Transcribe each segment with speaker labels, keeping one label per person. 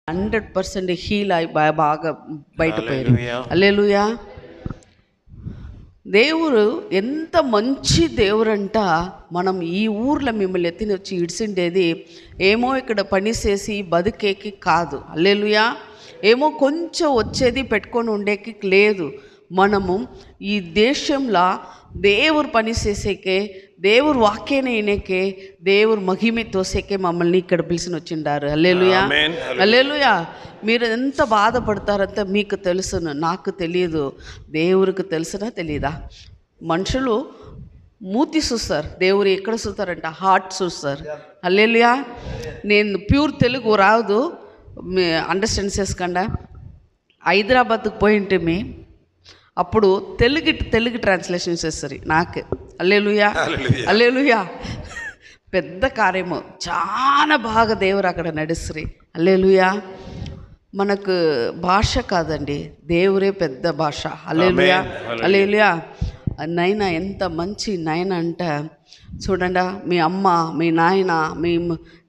Speaker 1: 100% heal అయి బాగా బయటపోయారు.
Speaker 2: హల్లెలూయా.
Speaker 1: హల్లెలూయా. దేవుడు ఎంత మంచి దేవుడంట. మనం ఈ ఊర్లో మిమ్మల్ని ఎత్తిని వచ్చి ఇడిసిండేది ఏమో ఇక్కడ పని చేసి బతికేకి కాదు. హల్లెలూయా. ఏమో కొంచెం వచ్చేది పెట్టుకొని ఉండేకి లేదు. మనము ఈ దేశంలో దేవుడు పని చేసేకే, దేవుడు వాక్యాన్ని వినేకే, దేవుడు మహిమ తోసేకే మమ్మల్ని ఇక్కడ పిలిచిన వచ్చిండారు. హల్లెలూయా.
Speaker 2: ఆమేన్.
Speaker 1: హల్లెలూయా. మీరు ఎంత బాధపడతారంటే మీకు తెలుసును, నాకు తెలియదు. దేవుడికి తెలుసునా తెలీదా? మనుషులు మూతి చూస్తారు, దేవుడు ఎక్కడ చూస్తారంట హార్ట్ చూస్తారు. హల్లెలూయా. నేను ప్యూర్ తెలుగు రాదు, అండర్స్టాండ్ చేసుకోండి. హైదరాబాద్కి పోయింటే అప్పుడు తెలుగు ట్రాన్స్లేషన్ చేస్తారు నాకు. హల్లెలూయా.
Speaker 2: హల్లెలూయా.
Speaker 1: హల్లెలూయా. పెద్ద కార్యము చాలా బాగా దేవుడు అక్కడ నడుస్తుంది. హల్లెలూయా. మనకు భాష కాదండి, దేవుడే పెద్ద భాష. హల్లెలూయా. హల్లెలూయా. నైనా ఎంత మంచి నాయన అంటే చూడండి, మీ అమ్మ, మీ నాయన, మీ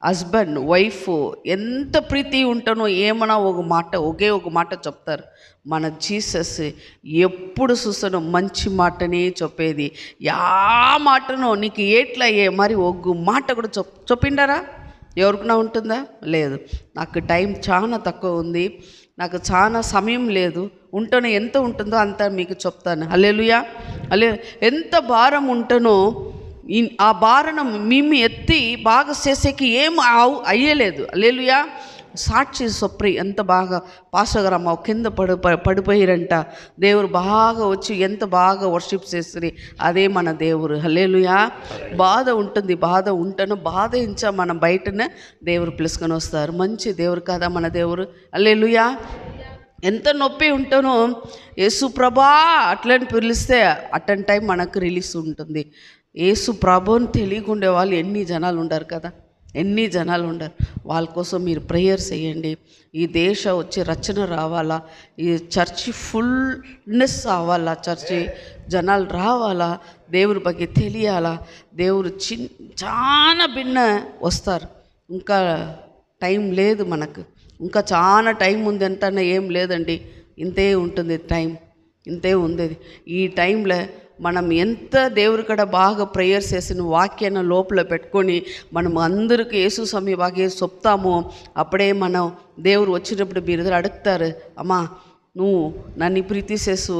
Speaker 1: హస్బెండ్, వైఫ్ ఎంత ప్రీతి ఉంటానో ఏమన్నా ఒకే ఒక మాట చెప్తారు. మన జీసస్ ఎప్పుడు చూస్తానో మంచి మాటనే చెప్పేది. యా మాటనో నీకు ఏట్లా మరి ఒక మాట కూడా చెప్పిండారా? ఎవరికైనా ఉంటుందా? లేదు. నాకు టైం చాలా తక్కువ ఉంది, నాకు చాలా సమయం లేదు. ఉంటేనే ఎంత ఉంటుందో అంత మీకు చెప్తాను. హల్లెలూయా. ఎంత భారం ఉంటనో ఆ భారణ మేము ఎత్తి బాగా చేసేకి ఏం అయ్యలేదు. హల్లెలూయా. సాక్షి సొప్రి ఎంత బాగా పాస్టర్గారమ్మ కింద పడిపోయారంట. దేవుడు బాగా వచ్చి ఎంత బాగా వర్షిప్ చేస్తుంది. అదే మన దేవుడు. హల్లెలూయా. బాధ ఉంటుంది, బాధ ఉంటనో బాధించా మనం బయటనే దేవుడు పిలుచుకొని వస్తారు. మంచి దేవుడు కదా మన దేవుడు. హల్లెలూయా. ఎంత నొప్పి ఉంటానో యేసు ప్రభా అట్లని పిలిస్తే అటన్ టైం మనకు రిలీజ్ ఉంటుంది. యేసు ప్రభుని తెలియకుండే వాళ్ళు ఎన్ని జనాలు ఉండరు కదా, ఎన్ని జనాలు ఉండరు. వాళ్ళ కోసం మీరు ప్రేయర్ చేయండి. ఈ దేశ వచ్చి రచన రావాలా, ఈ చర్చి ఫుల్నెస్ అవ్వాలా, చర్చి జనాలు రావాలా, దేవుడి ಬಗ್ಗೆ తెలియాలా. దేవుడు చాలా భిన్న వస్తారు. ఇంకా టైం లేదు మనకు, ఇంకా చాలా టైం ఉంది. ఎంతన్నా ఏం లేదండి, ఇంతే ఉంటుంది టైం, ఇంతే ఉంది. ఈ టైంలో మనం ఎంత దేవుడి కాడ బాగా ప్రేయర్ చేసిన వాక్యాన్ని లోపల పెట్టుకొని మనం అందరికీ యేసు సమయ బాగా చెప్తామో అప్పుడే మనం దేవుడు వచ్చినప్పుడు మీరు అడుగుతారు, అమ్మా నువ్వు నన్ను ప్రీతి చేసు,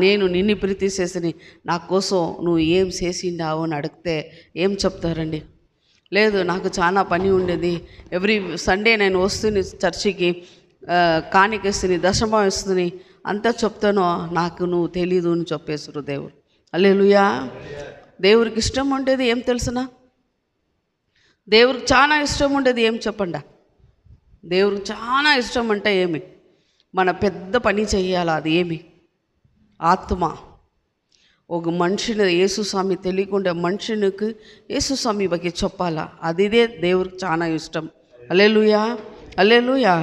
Speaker 1: నేను నిన్ను ప్రీతి చేసి నా కోసం నువ్వు ఏం చేసిండావు అని అడిగితే ఏం చెప్తారండి? లేదు, నాకు చాలా పని ఉండేది, ఎవ్రీ సండే నేను వస్తుంది చర్చికి, కానికేస్తుంది, దశమ వస్తుంది, అంతా చెప్తానో నాకు నువ్వు తెలీదు అని చెప్పేసారు దేవుడు. హల్లెలూయా. దేవుడికి ఇష్టం ఉండేది ఏం తెలుసునా? దేవుడికి చాలా ఇష్టం ఉండేది ఏం చెప్పండి? దేవుడికి చాలా ఇష్టం అంటే ఏమి? మన పెద్ద పని చెయ్యాలా, అది ఏమి? ఆత్మ. ఒక మనిషిని యేసుస్వామి తెలియకుండా మనుషునికి యేసుస్వామి ಬಗ್ಗೆ చెప్పాలా, అదిదే దేవుడికి చాలా ఇష్టం. హల్లెలూయా. హల్లెలూయా.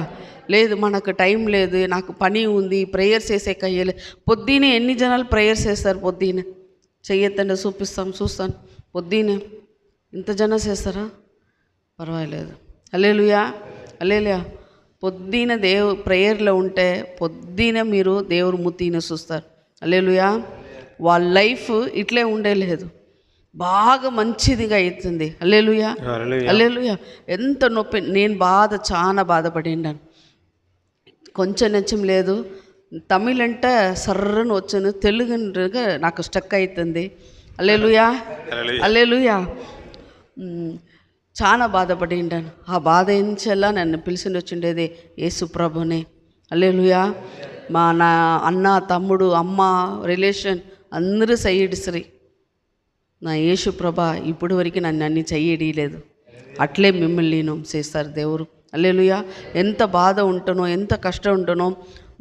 Speaker 1: లేదు మనకు టైం లేదు, నాకు పని ఉంది, ప్రేయర్ చేసే కయ్యలే. పొద్దునే ఎన్ని జనాలు ప్రేయర్ చేస్తారు? పొద్దునే చెయ్యొద్దండి, చూస్తాను. పొద్దునే ఇంత జనం చేస్తారా? పర్వాలేదు. హల్లెలూయా. హల్లెలూయా. పొద్దున ప్రేయర్లో ఉంటే పొద్దునే మీరు దేవుడు ముత్తిని చూస్తారు. హల్లెలూయా. వాళ్ళ లైఫ్ ఇట్లే ఉండలేదు, బాగా మంచిదిగా అవుతుంది. హల్లెలూయా. హల్లెలూయా. ఎంత నొప్పి, నేను చాలా బాధపడిండాను. కొంచెం నచ్చం లేదు. తమిళ్ అంటే సర్రను వచ్చాను, తెలుగు నాకు స్టక్ అవుతుంది. హల్లెలూయా. హల్లెలూయా. చాలా బాధపడిండాను. ఆ బాధ ఎంచెల్లా నన్ను పిలిచి వచ్చిండేది యేసు ప్రభునే. హల్లెలూయా. మా అన్న, తమ్ముడు, అమ్మ, రిలేషన్ అందరూ చెయ్యడిసరి. నా యేసు ప్రభా ఇప్పుడు వరకు నన్ను అన్ని చెయ్యడలేదు, అట్లే మిమ్మల్ని నేను చేస్తారు దేవుడు. హల్లెలూయా. ఎంత బాధ ఉంటానో, ఎంత కష్టం ఉంటానో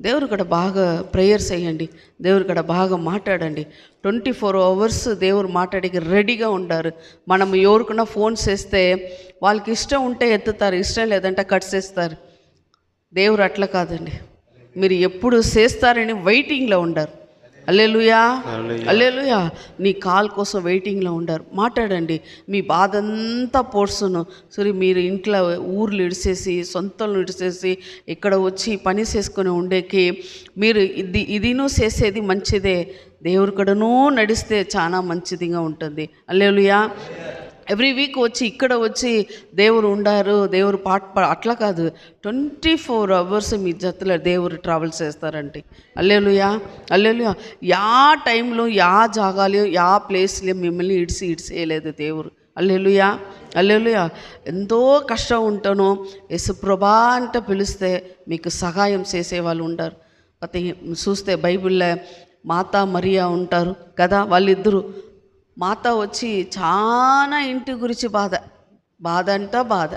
Speaker 1: దేవుడు కూడా బాగా ప్రేయర్ చేయండి, దేవుడు కూడా బాగా మాట్లాడండి. 24 hours దేవుడు మాట్లాడికి రెడీగా ఉంటారు. మనం ఎవరికైనా ఫోన్ చేస్తే వాళ్ళకి ఇష్టం ఉంటే ఎత్తుతారు, ఇష్టం లేదంటే కట్ చేస్తారు. దేవుడు అట్లా కాదండి, మీరు ఎప్పుడు చేస్తారని వెయిటింగ్లో ఉండరు. హల్లెలూయా, హల్లెలూయా. నీ కాల్ కోసం వెయిటింగ్లో ఉండారు. మాట్లాడండి, మీ బాధ అంతా పోర్సును. సరే, మీరు ఇంట్లో ఊర్లు ఇడిసేసి, సొంతలు ఇడిసేసి ఇక్కడ వచ్చి పని చేసుకొని ఉండేకి మీరు ఇదినూ చేసేది మంచిదే. దేవుడి కడనూ నడిస్తే చాలా మంచిదిగా ఉంటుంది. హల్లెలూయా. ఎవ్రీ వీక్ వచ్చి ఇక్కడ వచ్చి దేవుడు ఉండారు, దేవుడు అట్లా కాదు. 24 hours మీ జతలో దేవుడు ట్రావెల్ చేస్తారండి. హల్లెలూయా, హల్లెలూయా. యా టైంలో, యా జాగాలో, యా ప్లేస్లో మిమ్మల్ని ఇడిసేయలేదు దేవుడు. హల్లెలూయా, హల్లెలూయా. ఎంతో కష్టం ఉంటానో యేసుప్రభా అంటే పిలిస్తే మీకు సహాయం చేసేవాళ్ళు ఉంటారు. ప్రతి చూస్తే బైబిల్లో మాతా మరియా ఉంటారు కదా, వాళ్ళిద్దరూ. మాత వచ్చి చాలా ఇంటి గురించి బాధ అంటా బాధ.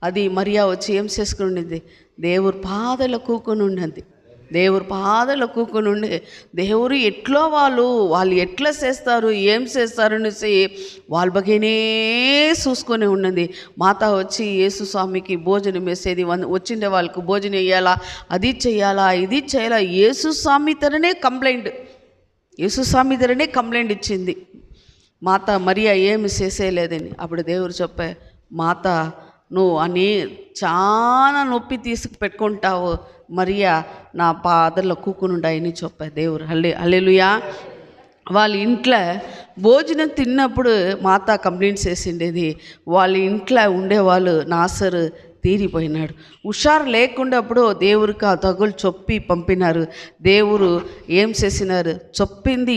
Speaker 1: అది మరియా వచ్చి ఏం చేసుకుని ఉండింది, దేవుడు పాదల కూకుని ఉండింది. దేవుడు పాదల కూకుని ఉండి దేవుడు ఎట్లో వాళ్ళు ఎట్లా చేస్తారు, ఏం చేస్తారు అనేసి వాళ్ళ బగేనే చూసుకొని ఉన్నది. మాత వచ్చి యేసు స్వామికి భోజనం వేసేది, వచ్చిండే వాళ్ళకు భోజనం వేయాలా, అది చేయాలా, ఇది చేయాలా. యేసు స్వామి తరనే కంప్లైంట్ ఇచ్చింది. మాత మరియా ఏమి చేసేయలేదని. అప్పుడు దేవుడు చెప్పే, మాత నువ్వు చాలా నొప్పి పెట్టుకుంటావు, మరియా నా పాదల్లో కూకునుండాయని చెప్పే దేవుడు. హల్లెలూయా. వాళ్ళ ఇంట్లో భోజనం తిన్నప్పుడు మాత కంప్లైంట్ చేసిండేది. వాళ్ళ ఇంట్లో ఉండేవాళ్ళు నాసరు తీరిపోయినాడు. హుషారు లేకుండా అప్పుడు దేవుడికి ఆ తగులు చొప్పి పంపినారు. దేవుడు ఏం చేసినారు, చొప్పింది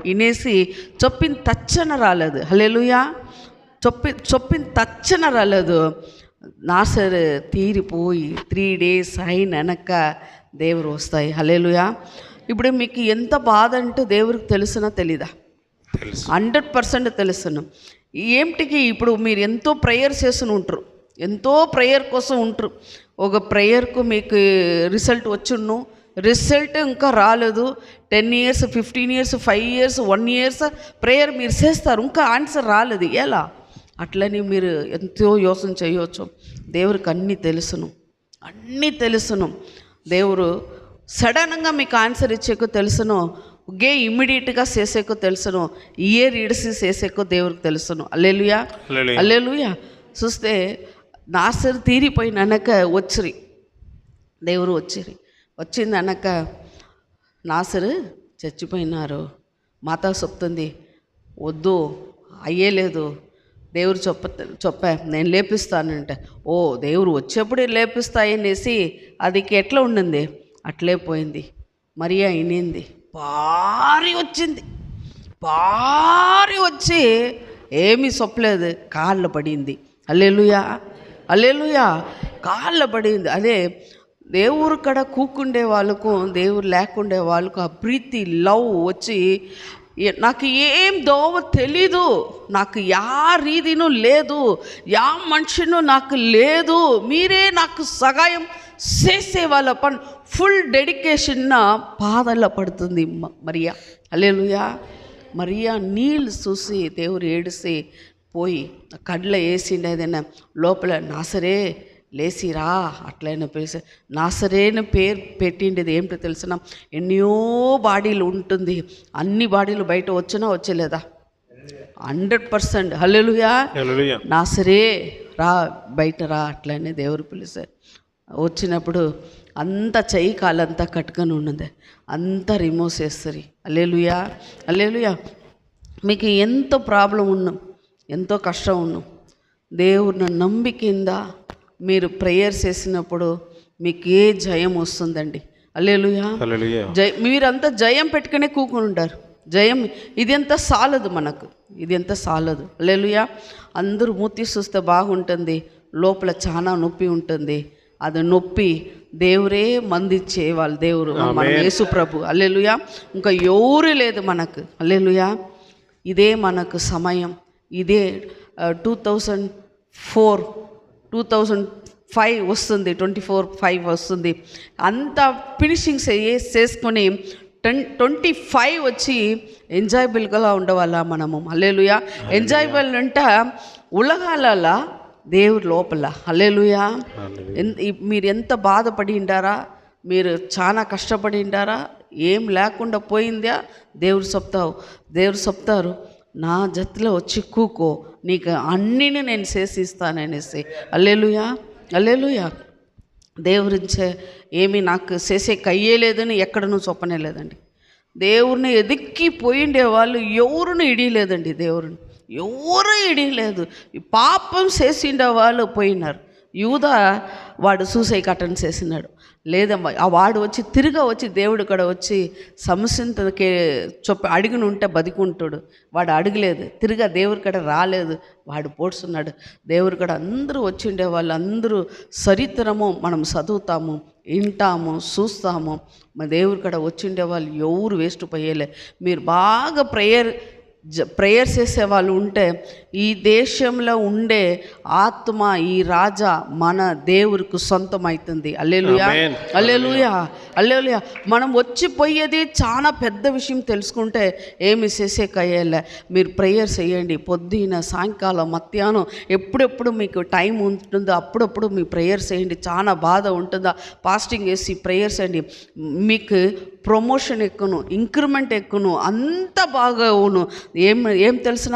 Speaker 1: వినేసి చొప్పిన తచ్చన రాలేదు. హల్లెలూయా. చొప్పిన తచ్చన రాలేదు. నాసరు తీరిపోయి 3 days అయినక దేవుడు వస్తాయి. హల్లెలూయా. ఇప్పుడు మీకు ఎంత బాధ అంటూ దేవుడికి తెలుసునా తెలీదా? 100% తెలుసును. ఏమిటికి ఇప్పుడు మీరు ఎంతో ప్రేయర్ చేస్తూ ఉంటారు, ఎంతో ప్రేయర్ కోసం ఉంటారు. ఒక ప్రేయర్కు మీకు రిజల్ట్ వచ్చును, రిజల్ట్ ఇంకా రాలేదు. 10 years, 15 years, 5 years, 1 year prayer మీరు చేస్తారు, ఇంకా ఆన్సర్ రాలేదు. ఎలా? అట్లని మీరు ఎంతో యోచన చేయవచ్చు. దేవుడికి అన్నీ తెలుసును. దేవుడు సడన్గా మీకు ఆన్సర్ ఇచ్చేకో తెలుసును, ఇమ్మీడియట్గా చేసేకో తెలుసును, ఇయర్ ఇడిసి చేసేకో దేవుడికి తెలుసును. హల్లెలూయా, హల్లెలూయా. చూస్తే నాసరు తీరిపోయిన అనక దేవుడు వచ్చింది అనక నాసరు చచ్చిపోయినారు. మాత చెప్తుంది, వద్దు అయ్యేలేదు, దేవుడు చెప్పా నేను లేపిస్తానంటే, ఓ దేవుడు వచ్చేప్పుడు లేపిస్తాయనేసి అదికి ఎట్లా ఉండింది, అట్లే పోయింది. మరియా ఇనింది, భారీ వచ్చి ఏమీ చెప్పలేదు, కాళ్ళ పడింది. హల్లెలూయా, హల్లెలూయా. కాళ్ళ పడింది. అదే దేవుడు కడ కూకుండే వాళ్ళకు, దేవుడు లేకుండే వాళ్ళకు ఆ ప్రీతి, లవ్ వచ్చి, నాకు ఏం దోవ తెలీదు, నాకు యా రీతినూ లేదు, యా మనిషిను నాకు లేదు, మీరే నాకు సహాయం చేసే వాళ్ళ పని ఫుల్ డెడికేషన్ పాదల్లో పడుతుంది మరియా. హల్లెలూయా. మరియా నీళ్ళు చూసి దేవుడు ఏడిసి పోయి కడ్ల వేసిండే ఏదైనా లోపల, నాసరే లేసిరా అట్లయినా పేరు నాసరేన పేరు పెట్టిండేది ఏమిటో తెలిసిన, ఎన్నో బాడీలు ఉంటుంది, అన్ని బాడీలు బయట వచ్చలేదా? 100%. హల్లెలూయా. నాసరే రా, బయట రా అట్లనే దేవుడు పిలిచారు. వచ్చినప్పుడు అంత చెయ్యి కాలంతా కట్టుకొని ఉన్నది, అంతా రిమూవ్ చేస్తారు. హల్లెలూయా, హల్లెలూయా. మీకు ఎంతో ప్రాబ్లం ఉన్నాం, ఎంతో కష్టం ఉన్నాం, దేవుడిని నమ్మికింద మీరు ప్రేయర్ చేసినప్పుడు మీకు ఏ జయం వస్తుందండి. హల్లెలూయా. మీరంతా జయం పెట్టుకునే కూకుని ఉంటారు. జయం ఇదంతా సాలదు, మనకు ఇదంతా సాలదు. హల్లెలూయా. అందరూ మూతి చూస్తే బాగుంటుంది, లోపల చాలా నొప్పి ఉంటుంది. అది నొప్పి దేవురే మందిచ్చే వాళ్ళు, దేవుడు మన యేసు ప్రభు. హల్లెలూయా. ఇంకా ఎవరు లేదు మనకు. హల్లెలూయా. ఇదే మనకు సమయం. ఇదే 2005 వస్తుంది, 24/5 వస్తుంది. అంత ఫినిషింగ్స్ చేసుకొని 25 వచ్చి ఎంజాయబుల్గా ఉండవాలా మనము. హల్లెలూయా. ఎంజాయబుల్ అంటే ఉలగాల దేవుడు లోపల. హల్లెలూయా. మీరు ఎంత బాధపడి ఉండారా, మీరు చాలా కష్టపడి ఉండారా, ఏం లేకుండా పోయిందా దేవుడు చెప్తారు నా జతలో వచ్చి కూకో, నీకు అన్నిని నేను చేసిస్తాననేసి. హల్లెలూయా, హల్లెలూయా. దేవురించే ఏమి నాకు చేసే కయ్యేలేదని ఎక్కడనూ చెప్పనే లేదండి. దేవుడిని ఎదిక్కి పోయిండే వాళ్ళు ఎవరును ఇడియలేదండి. దేవుడిని ఎవరు ఇడియలేదు. పాపం చేసిండే వాళ్ళు పోయినారు. యూదా వాడు సూసైడ్ అటెంప్ట్ చేసినాడు. లేదమ్మా, ఆ వాడు తిరిగి దేవుడు కూడా వచ్చి సమస్యకే అడిగిన ఉంటే బతికుంటాడు. వాడు అడగలేదు, తిరిగా దేవుడి కడ రాలేదు, వాడు పోడ్చున్నాడు. దేవుడి కడ అందరూ వచ్చిండే వాళ్ళు అందరూ చరిత్రము మనం చదువుతాము, వింటాము, చూస్తాము. మా దేవుడి కడ వచ్చిండే వాళ్ళు ఎవరు వేస్ట్ పోయేలే. మీరు బాగా ప్రేయర్ చేసే వాళ్ళు ఉంటే ఈ దేశంలో ఉండే ఆత్మ, ఈ రాజా మన దేవుడికి సొంతం అవుతుంది. హల్లెలూయా, హల్లెలూయా, హల్లెలూయా. మనం వచ్చిపోయేది చాలా పెద్ద విషయం తెలుసుకుంటే ఏమి చేసే కయ్యేలే. మీరు ప్రేయర్ చేయండి, పొద్దున సాయంకాలం మధ్యాహ్నం ఎప్పుడెప్పుడు మీకు టైం ఉంటుందో అప్పుడప్పుడు మీ ప్రేయర్ చేయండి. చాలా బాధ ఉంటుందా, ఫాస్టింగ్ వేసి ప్రేయర్స్ చేయండి. మీకు ప్రమోషన్ ఎక్కును, ఇంక్రిమెంట్ ఎక్కును, అంత బాగా అవును. ఏం తెలిసిన,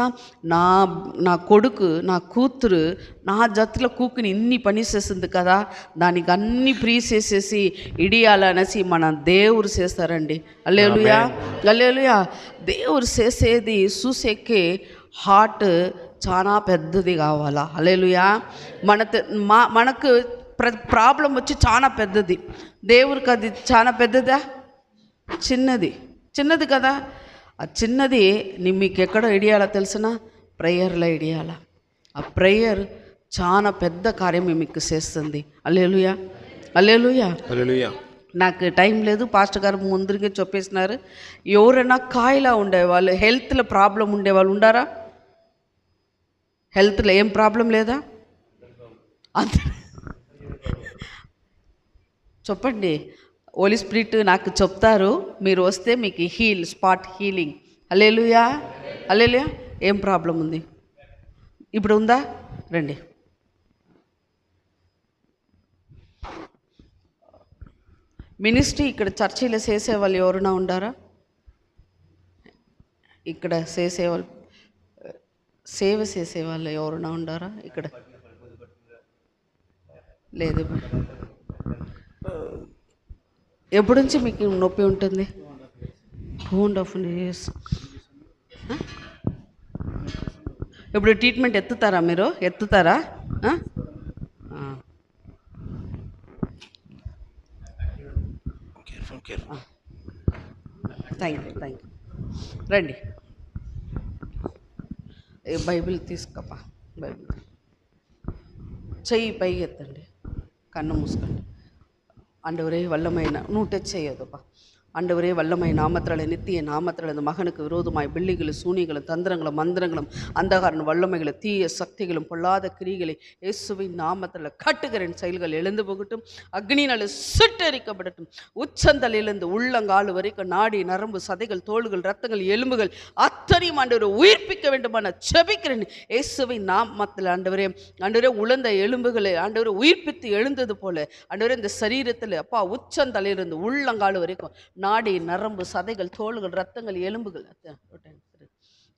Speaker 1: నా కొడుకు, నా కూతురు నా జతలో కూకుని ఇన్ని పని చేస్తుంది కదా, దానికి అన్ని ప్రీ చేసేసి ఇడియాలనేసి మన దేవుడు చేస్తారండి. హల్లెలూయా, హల్లెలూయా. దేవుడు చేసేది చూసేకే హార్ట్ చాలా పెద్దది కావాలా. హల్లెలూయా. మనకు ప్రాబ్లం వచ్చి చాలా పెద్దది, దేవుడికి అది చాలా పెద్దదా, చిన్నది కదా. ఆ చిన్నది మీకు ఎక్కడో ఇడియాలా తెలిసిన, ప్రేయర్లో ఇడియాల. ఆ ప్రేయర్ చాలా పెద్ద కార్యం మీకు చేస్తుంది. హల్లెలూయా, హల్లెలూయా, హల్లెలూయా. నాకు టైం లేదు, పాస్టర్ గారు ముందుగా చెప్పేసినారు. ఎవరైనా కాయలా ఉండేవాళ్ళు, హెల్త్లో ప్రాబ్లం ఉండేవాళ్ళు ఉండారా? హెల్త్లో ఏం ప్రాబ్లం లేదా? చెప్పండి. హోలీ స్పిరిట్ నాకు చెప్తారు, మీరు వస్తే మీకు స్పాట్ హీలింగ్. హల్లెలూయా, హల్లెలూయా. ఏం ప్రాబ్లం ఉంది ఇప్పుడు? ఉందా? రండి. మినిస్ట్రీ ఇక్కడ చర్చిలో చేసేవాళ్ళు ఎవరైనా ఉండారా? ఇక్కడ చేసేవాళ్ళు, సేవ చేసేవాళ్ళు ఎవరైనా ఉండారా ఇక్కడ? లేదు. ఎప్పటి నుంచి మీకు నొప్పి ఉంటుంది? 2.5 years. ఇప్పుడు ట్రీట్మెంట్ ఎత్తుతారా? మీరు ఎత్తుతారా? Thank you. రండి, బైబిల్ తీసుకోపా. బైబిల్ చెయ్యి పైకి ఎత్తండి, కన్ను మూసుకోండి. ஆண்டவரே வல்லமை நூட்டச் செய்யதுப்பா. ஆண்டவரே வல்லமை நாமத்திரளை நித்திய நாமத்திரளை இந்த மகனுக்கு விரோதமாய் பிள்ளைகளும் சூனிகளும் தந்திரங்களும் மந்திரங்களும் அந்தகாரன் வல்லமைகளை தீய சக்திகளும் பொல்லாத கிரிகளை இயேசுவின் நாமத்தில் கட்டுகிறேன். செயல்கள் எழுந்து போகட்டும், அக்னியினால் சுட்டரிக்கப்படட்டும். உச்சந்தலையிலிருந்து உள்ளங்கால் வரைக்கும் நாடி நரம்பு சதைகள் தோள்கள் ரத்தங்கள் எலும்புகள் அத்தனையும் ஆண்டவரை உயிர்ப்பிக்க வேண்டுமான செபிக்கிறேன் இயேசுவின் நாமத்தில். ஆண்டவரே, ஆண்டவரே, உலர்ந்த எலும்புகளை ஆண்டவரை உயிர்ப்பித்து எழுந்தது போல ஆண்டவரே இந்த சரீரத்தில் அப்பா உச்சந்தலையிலிருந்து உள்ளங்கால் வரைக்கும் நாடி நரம்பு சதைகள் தோள்கள் ரத்தங்கள் எலும்புகள்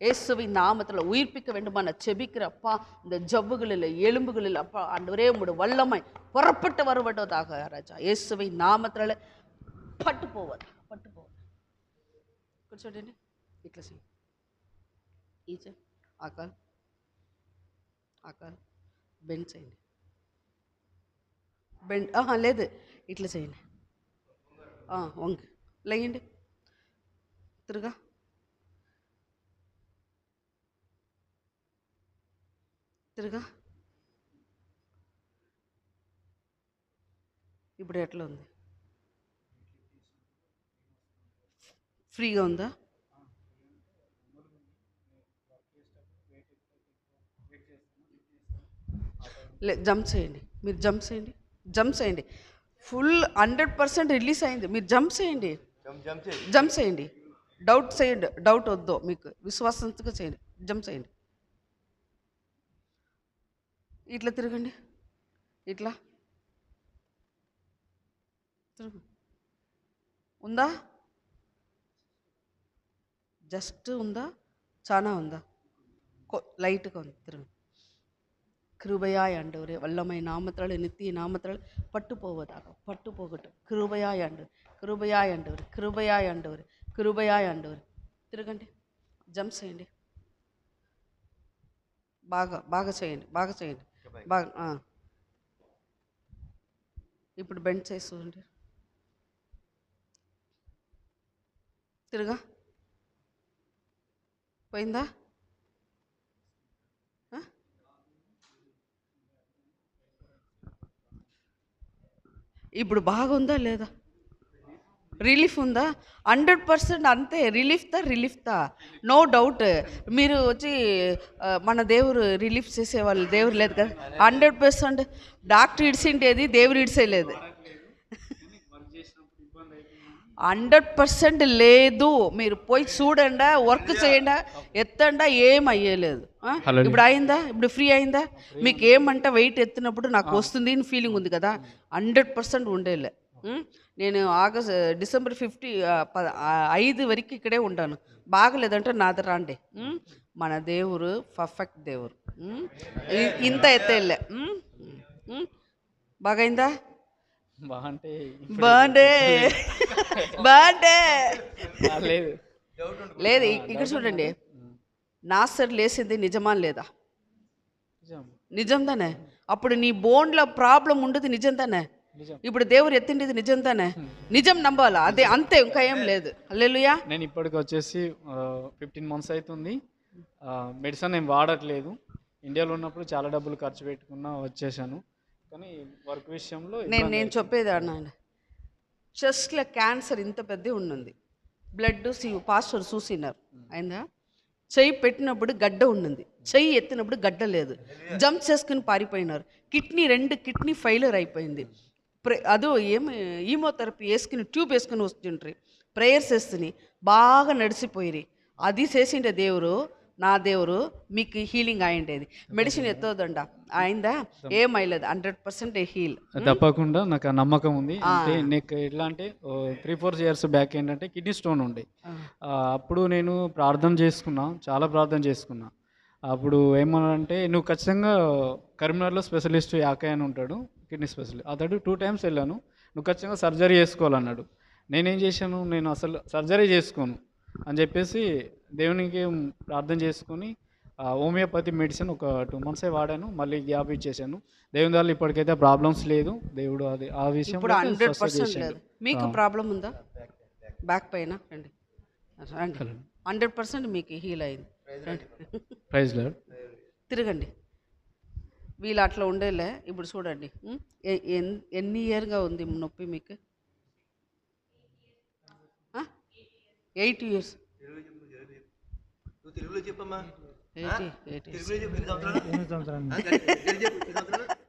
Speaker 1: இயேசுவின் நாமத்தில் உயிர்ப்பிக்க வேண்டுமான செபிக்கிற அப்பா. இந்த ஜவ்வுகளில் எலும்புகளில் அப்பா ஆண்டவரே உம்முடைய வல்லமை புறப்பட்டு வருவதாக ராஜா. இயேசுவின் நாமத்தில் பட்டு போவது కూర్చోండి. ఇట్లా చేయండి. ఈచే ఆకాల్ బెండ్ చేయండి. బెండ్ లేదు, ఇట్లా చేయండి. వంగి లేయండి. తిరుగా ఇప్పుడు ఎట్లా ఉంది? ఫ్రీగా ఉందా? జంప్ చేయండి. మీరు జంప్ చేయండి. ఫుల్ 100% రిలీజ్ అయింది. మీరు జంప్ చేయండి. డౌట్ చేయండి. డౌట్ వద్దు, మీకు విశ్వాసంతో చేయండి. జంప్ చేయండి. ఇట్లా తిరగండి. ఇట్లా ఉందా? జస్ట్ ఉందా, చాలా ఉందా? లైట్గా ఉంది. తిరుగు. கிருபையாய் ஆண்டவரே, வல்லமை நாமத்தால் நித்திய நாமத்தால் பட்டு போவதாக, பட்டு போகட்டும். கிருபையாய் ஆண்டவர், கிருபையாய் ஆண்டவர், கிருபையாய் ஆண்டவர், கிருபையாய் ఆండవర్. తిరగండి, జంప్ చేయండి, బాగా బాగా చేయండి, బాగా చేయండి, బాగా. ఇప్పుడు బెండ్ చేస్తుండండి. తిరగా పోయిందా? ఇప్పుడు బాగుందా లేదా? రిలీఫ్ ఉందా? 100% అంతే. రిలీఫ్దా నో డౌట్. మీరు వచ్చి మన దేవుడు రిలీఫ్ చేసేవాళ్ళు దేవుడు లేదు కదా. 100% డాక్టర్ ఇడిసిండేది దేవుడు ఇడిసేయలేదు. 100% లేదు. మీరు పోయి చూడండి, వర్క్ చేయండి, ఎత్తండా, ఏం అయ్యలేదు. ఇప్పుడు అయిందా? ఇప్పుడు ఫ్రీ అయిందా? మీకు ఏమంట వెయిట్ ఎత్తినప్పుడు నాకు వస్తుంది అని ఫీలింగ్ ఉంది కదా, 100% ఉండేలే. నేను డిసెంబర్ 5 వరకు ఇక్కడే ఉంటాను. బాగలేదంటే నాది రాండి. మన దేవుడు పర్ఫెక్ట్ దేవుడు. ఇంత ఎత్తేలే. బాగైందా? బాగుండే లేదు. ఇక్కడ చూడండి, నాసర్ లేసింది నిజమా లేదా? నిజం తానే. అప్పుడు నీ బోన్లో ప్రాబ్లం ఉండదు, నిజం తానే. ఇప్పుడు దేవుడు ఎత్తిండేది నిజం తానే. నిజం నమ్మాలా, అదే అంతే, ఇంకా ఏం లేదు. హల్లెలూయా.
Speaker 2: నేను ఇప్పటికి వచ్చేసి 15 months అవుతుంది. మెడిసిన్ ఏం వాడట్లేదు. ఇండియాలో ఉన్నప్పుడు చాలా డబ్బులు ఖర్చు పెట్టుకున్నా వచ్చేసాను. కానీ వర్క్ విషయంలో
Speaker 1: నేను చెప్పేది అన్నాను, చెస్ట్లో క్యాన్సర్ ఇంత పెద్ద ఉన్నది. బ్లడ్ పాస్టర్ చూసినారు. అయిందా? చెయ్యి పెట్టినప్పుడు గడ్డ ఉన్నది, చెయ్యి ఎత్తినప్పుడు గడ్డ లేదు. జంప్ చేసుకుని పారిపోయినారు. 2 కిడ్నీ ఫెయిల్యూర్ అయిపోయింది. అదో ఈమోథెరపీ వేసుకుని ట్యూబ్ వేసుకుని వస్తుండ్రి, ప్రేయర్స్ వేస్తుని బాగా నడిచిపోయి. అది చేసిండే దేవుడు, నా దేవుడు మీకు హీలింగ్ అయ్యిండేది. మెడిసిన్ ఎత్తోదండ, అయిందా? ఏమైలేదు, 100% హీల్.
Speaker 2: తప్పకుండా నాకు ఆ నమ్మకం ఉంది. అంటే నీకు ఎట్లా అంటే 3-4 years బ్యాక్ ఏంటంటే కిడ్నీ స్టోన్ ఉండే. అప్పుడు నేను చాలా ప్రార్థన చేసుకున్నా. అప్పుడు ఏమన్నారంటే, నువ్వు ఖచ్చితంగా కరీంనగర్లో స్పెషలిస్ట్ యాకయ్య అని ఉంటాడు, కిడ్నీ స్పెషలిస్ట్. అతడు 2 times వెళ్ళాను, నువ్వు ఖచ్చితంగా సర్జరీ చేసుకోవాలన్నాడు. నేనేం చేశాను, నేను అసలు సర్జరీ చేసుకోను అని చెప్పేసి దేవునికి ప్రార్థన చేసుకొని హోమియోపతి మెడిసిన్ ఒక 2 months వాడాను. మళ్ళీ గ్యాప్ ఇచ్చేసాను. దేవుని వల్ల ఇప్పటికైతే ప్రాబ్లమ్స్ లేదు. దేవుడు అది ఆ విషయం
Speaker 1: ఇప్పుడు 100% లేదు. మీకు ప్రాబ్లం ఉందా? బ్యాక్ పైన రండి, 100% మీకు హీల్ అయింది.
Speaker 2: Praise lord.
Speaker 1: తిరగండి. వీళ్ళు అట్లా ఉండేలే. ఇప్పుడు చూడండి, ఎన్ని ఇయర్గా ఉంది నొప్పి మీకు? 8 years.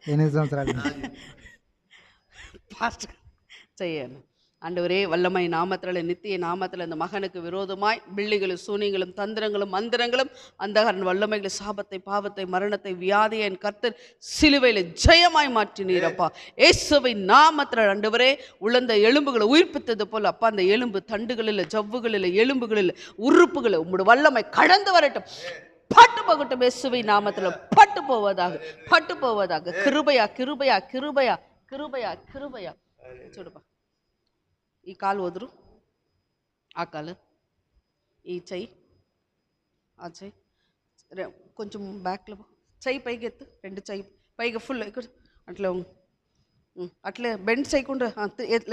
Speaker 3: 8 సంవత్సరాలు
Speaker 1: பாஸ்டர் செய்யணும். ஆண்டவரே, வல்லமை நாமத்தில நித்திய நாமத்தில் இந்த மகனுக்கு விரோதமாய் பிள்ளைகளும் சூனியங்களும் தந்திரங்களும் மந்திரங்களும் அந்தகரன் வல்லமைகளை சாபத்தை பாவத்தை மரணத்தை வியாதியை என் கர்த்தர் சிலுவையில் ஜெயமாய் மாற்றினீரப்பா. இயேசுவின் நாமத்தில் ஆண்டவரே, உழந்த எலும்புகளை உயிர்ப்பித்தது போல் அப்பா, அந்த எலும்பு தண்டுகளில், ஜவ்வுகளில், எலும்புகளில், உறுப்புகளில் உம்முடைய வல்லமை கடந்து வரட்டும், பட்டு போகட்டும். இயேசுவின் நாமத்தில் பட்டு போவதாக, பட்டு போவதாக. கிருபையா கிருபையா கிருபையா கிருபையா கிருபையா. చూడపా, ఈ కాలు వదురు, ఆ కాలు, ఈ చెయ్యి, ఆ చెయ్యి కొంచెం బ్యాక్లో, చెయ్యి పైకి ఎత్తు, 2 చెయ్యి పైకి ఫుల్ ఇక్కడ అట్లా, అట్లే బెండ్ చేయకుండా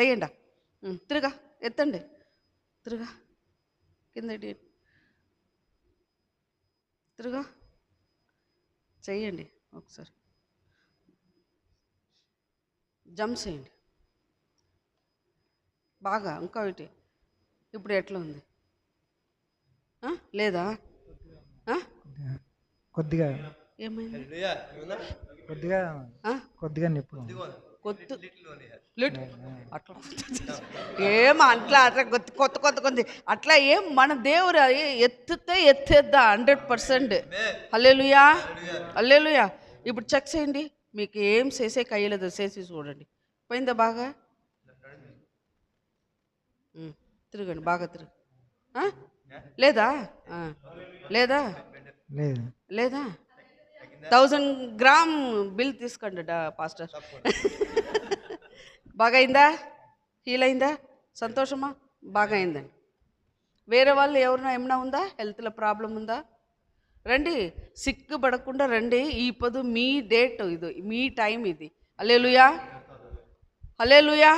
Speaker 1: లేయండి. తిరగా, ఎత్తండి, తిరగా, కింద తిరగా, చెయ్యండి ఒకసారి, జంప్ చేయండి బాగా. ఇంకా ఒకటి, ఇప్పుడు ఎట్లా ఉంది? లేదా?
Speaker 3: కొద్దిగా
Speaker 1: ఏమైంది?
Speaker 3: కొద్దిగా కొద్దిగా నొప్పి,
Speaker 1: అట్లా ఏం అట్లా అట్లా కొత్త కొత్త కొంది అట్లా ఏం. మన దేవుడు ఎత్తితే ఎత్తేద్దా 100%. హల్లెలూయా, హల్లెలూయా. ఇప్పుడు చెక్ చేయండి, మీకు ఏం చేసే కయ్యలేదు, చేసి చూడండి. పోయిందా బాగా? తిరగండి, బాగా తిరగ, లేదా లేదా
Speaker 3: లేదు.
Speaker 1: లేదా 1000 గ్రామ్ బిల్ తీసుకోండి పాస్టర్. బాగా అయిందా? హీల్ అయిందా? సంతోషమా? బాగా అయిందండి. వేరే వాళ్ళు ఎవరైనా ఏమైనా ఉందా? హెల్త్లో ప్రాబ్లం ఉందా? రండి, సిగ్గుపడకుండా రండి. ఇప్పుడు మీ డేట్, ఇది మీ టైం, ఇది. హల్లెలూయా, హల్లెలూయా.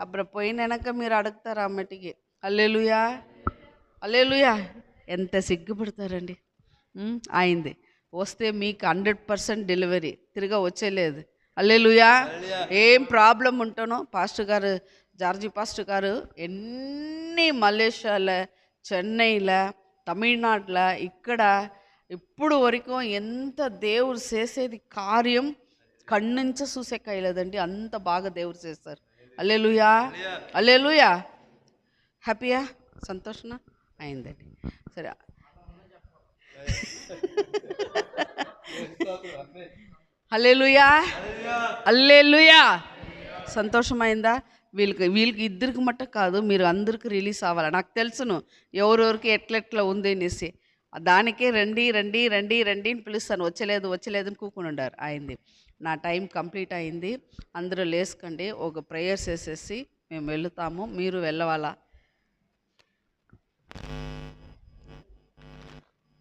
Speaker 1: అప్పుడు పోయిన వెనక మీరు అడుగుతారు అమ్మటికి హల్లెలూయా, హల్లెలూయా. ఎంత సిగ్గుపడతారండి. అయింది. వస్తే మీకు 100% డెలివరీ, తిరిగా వచ్చేలేదు. హల్లెలూయా. ఏం ప్రాబ్లం ఉంటానో పాస్టర్ గారు, జార్జి పాస్టర్ గారు ఎన్ని మలేషియాలో, చెన్నైలో, తమిళనాడులో, ఇక్కడ ఇప్పుడు వరకు ఎంత దేవుడు చేసేది కార్యం కన్నుంచి చూసే కాయలేదండి. అంత బాగా దేవుడు చేస్తారు. హల్లెలూయా, హల్లెలూయా. హ్యాపీయా? సంతోషనా? అయిందండి. సరే, హల్లెలూయా, హల్లెలూయా. సంతోషమైందా? వీళ్ళకి ఇద్దరికి మట్ట కాదు, మీరు అందరికి రిలీజ్ అవ్వాలి. నాకు తెలుసును ఎవరెవరికి ఎట్లెట్లా ఉంది అనేసి. దానికే రండి రండి రండి రండి అని పిలుస్తాను. వచ్చలేదు వచ్చలేదు అని కూకుని ఉండారు. అయింది. నా టైం కంప్లీట్ అయింది. అందరూ లేసుకండి, ఒక ప్రేయర్స్ వేసేసి మేము వెళుతాము. మీరు వెళ్ళవాలా?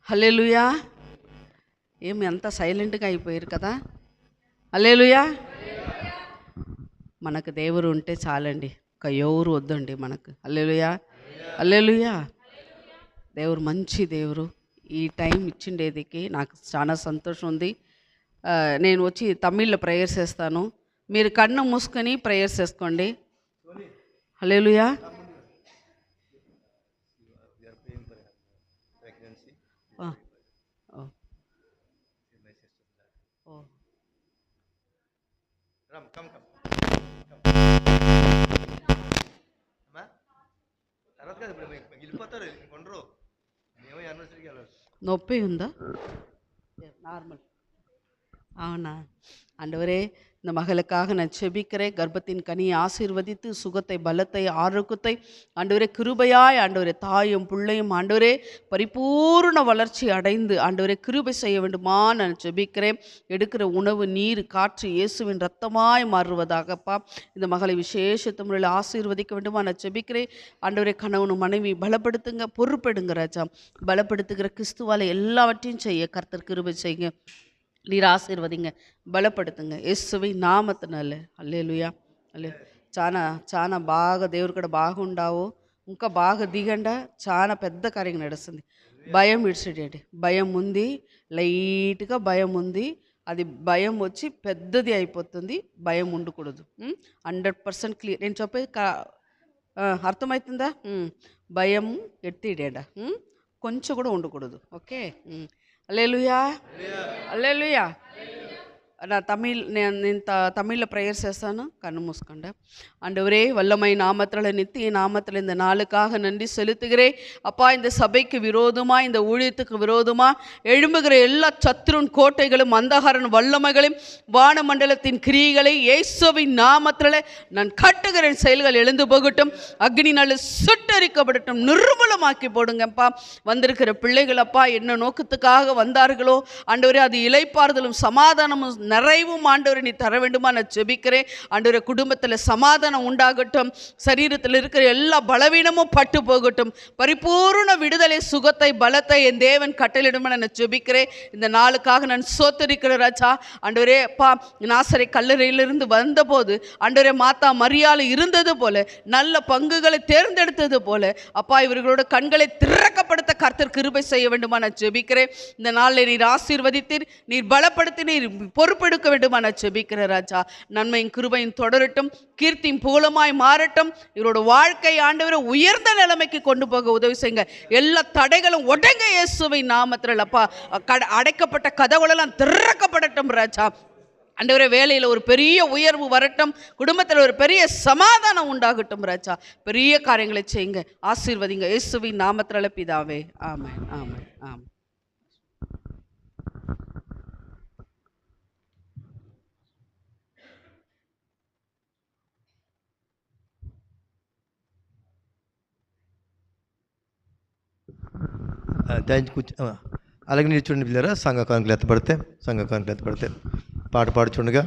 Speaker 1: హల్లెలూయా. ఏమి అంత సైలెంట్గా అయిపోయారు కదా? హల్లెలూయా. మనకు దేవుడు ఉంటే చాలండి, ఒక ఎవరు వద్దండి మనకు. హల్లెలూయా, హల్లెలూయా. దేవుడు మంచి దేవుడు. ఈ టైం ఇచ్చిండేదికి నాకు చాలా సంతోషం ఉంది. నేను వచ్చి తమిళ్లో ప్రేయర్స్ చేస్తాను. మీరు కన్ను మూసుకొని ప్రేయర్స్ చేసుకోండి. హల్లెలూయా. நொப்பை உண்டா? நார்மல். అవునా? ஆண்டவரே, இந்த மகளுக்காக நான் செபிக்கிறேன். கர்ப்பத்தின் கனியை ஆசீர்வதித்து சுகத்தை, பலத்தை, ஆரோக்கியத்தை ஆண்டவரே கிருபையாய் ஆண்டவரே தாயும் பிள்ளையும் ஆண்டவரே பரிபூர்ண வளர்ச்சி அடைந்து ஆண்டவரே கிருபை செய்ய வேண்டுமா நான் செபிக்கிறேன். எடுக்கிற உணவு, நீர், காற்று இயேசுவின் ரத்தமாய் மாறுவதாகப்பா. இந்த மகளை விசேஷத்த முறையில் ஆசீர்வதிக்க வேண்டுமா நான் செபிக்கிறேன். ஆண்டவரே கணவனும் மனைவி பலப்படுத்துங்க, பொறுப்பெடுங்க ராஜா. பலப்படுத்துகிற கிறிஸ்துவால எல்லாவற்றையும் செய்ய கர்த்தர் கிருபை செய்யுங்க. நீர் ఆశీర్వదింగ, బలపడుతుంగ యేసువి నామమున. హల్లెలూయా, హల్లే. చాలా బాగా దేవుడు కూడా బాగుండావు. ఇంకా బాగా దిగండా చాలా పెద్ద కార్యం నడుస్తుంది. భయం విడిచిడండి. భయం ఉంది, లైట్గా భయం ఉంది. అది భయం వచ్చి పెద్దది అయిపోతుంది. భయం ఉండకూడదు. 100% క్లియర్. నేను చెప్పేది అర్థమవుతుందా? భయం ఎత్తిడేడా, కొంచెం కూడా ఉండకూడదు. ఓకే. హల్లెలూయా, హల్లెలూయా. నేను தமிழில் ப்ரேயர் చేస్తాను. கண்ணு மூஸ்கண்ட. ஆண்டவரே, வல்லமை நாமத்தில், நித்திய நாமத்தில் இந்த நாளுக்காக நன்றி செலுத்துகிறேன். அப்பா, இந்த சபைக்கு விரோதமாக, இந்த ஊழியத்துக்கு விரோதமாக எழும்புகிற எல்லா சத்துருன் கோட்டைகளும், அந்தகாரன் வல்லமைகளையும், வானமண்டலத்தின் கிரியைகளை இயேசுவின் நாமத்தில் நான் கட்டுகிறேன். செயல்கள் எழுந்து போகட்டும், அக்னி நாள் சுட்டரிக்கப்படட்டும், நிர்மூலமாக்கி போடுங்கப்பா. வந்திருக்கிற பிள்ளைகள் அப்பா என்ன நோக்கத்துக்காக வந்தார்களோ ஆண்டவரே, அது இளைப்பாறுதலும் சமாதானமும் நிறைவும் ஆண்டவரே நீ தர வேண்டுமா நான் ஜெபிக்கிறேன். ஆண்டவரே, குடும்பத்தில் சமாதானம் உண்டாகட்டும். சரீரத்தில் இருக்கிற எல்லா பலவீனமும் பட்டு போகட்டும். பரிபூர்ண விடுதலை, சுகத்தை, பலத்தை என் தேவன் கட்டளிடுமா நான் ஜெபிக்கிறேன். இந்த நாளுக்காக நான் சோத்தரிக்கிற ராஜா. ஆண்டவரே அப்பா, நாசரை கல்லறையிலிருந்து வந்தபோது ஆண்டவரே மாதா மரியாள் இருந்தது போல, நல்ல பங்குகளை தேர்ந்தெடுத்தது போல அப்பா, இவர்களோட கண்களை திறக்கப்படுத்த கர்த்தர் கிருபை செய்ய வேண்டுமா நான் ஜெபிக்கிறேன். இந்த நாளில் நீர் ஆசீர்வதித்தீர், நீர் பலப்படுத்தி, நீர் பொறுப்பெடுக்க வேண்டுமா நான் ஜெபிக்கிற ராஜா. நன்மையும் கிருபையும் தொடரட்டும், கீர்த்தியும் புகழுமாய் மாறட்டும். இவரோட வாழ்க்கை ஆண்டவரை உயர்ந்த நிலைமைக்கு கொண்டு போக உதவி செய்யுங்க. எல்லா தடைகளும் உடங்க இயேசுவின் நாமத்தில். அப்பா, அடைக்கப்பட்ட கதவுகளெல்லாம் திறக்கப்படட்டும் ராஜா. ஆண்டவரே, வேலையில் ஒரு பெரிய உயர்வு வரட்டும், குடும்பத்தில் ஒரு பெரிய சமாதானம் உண்டாகட்டும் ராஜா. பெரிய காரியங்களை செய்யுங்க, ஆசீர்வதிங்க இயேசுவின் நாமத்தில் பிதாவே. ஆமென், ஆமென், ஆமென்.
Speaker 4: ధ్యానించి కూర్చో అలాగే మీరు చూడండి పిల్లరా, సంఘ కానుకలు ఎత్తపడితే పాట పాడుచుండగా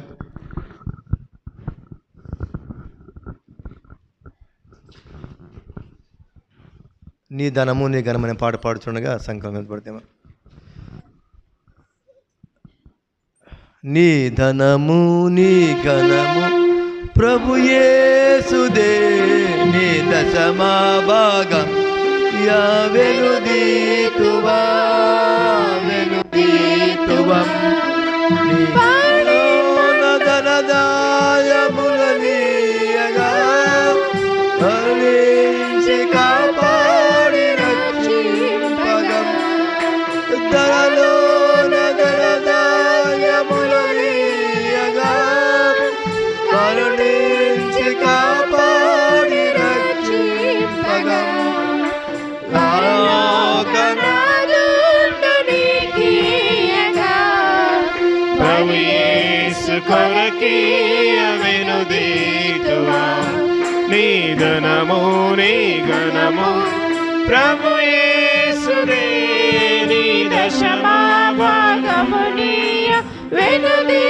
Speaker 4: నీ ధనము నీ ఘనమనే పాట పాడుచుండగా సంఘ కానుకలు ఎత్తపడితేమో నీ ధనము నీ ఘనము ప్రభు యేసుదే, నీ దశమా భాగం వెనుదీతువా నీ ధనదాయములనీయగా భరించి కాపాడి రక్షింపగం ధనలోన ధనదాయములనీయగా కరుణించి కాపాడి రక్షింపగం
Speaker 5: ప్రభు యేసు కొరకీయ వెనుదీతువా నీ ధనము నీ ఘనము ప్రభు యేసుదే, నీ దశమా భాగము నీయ వెనుదీ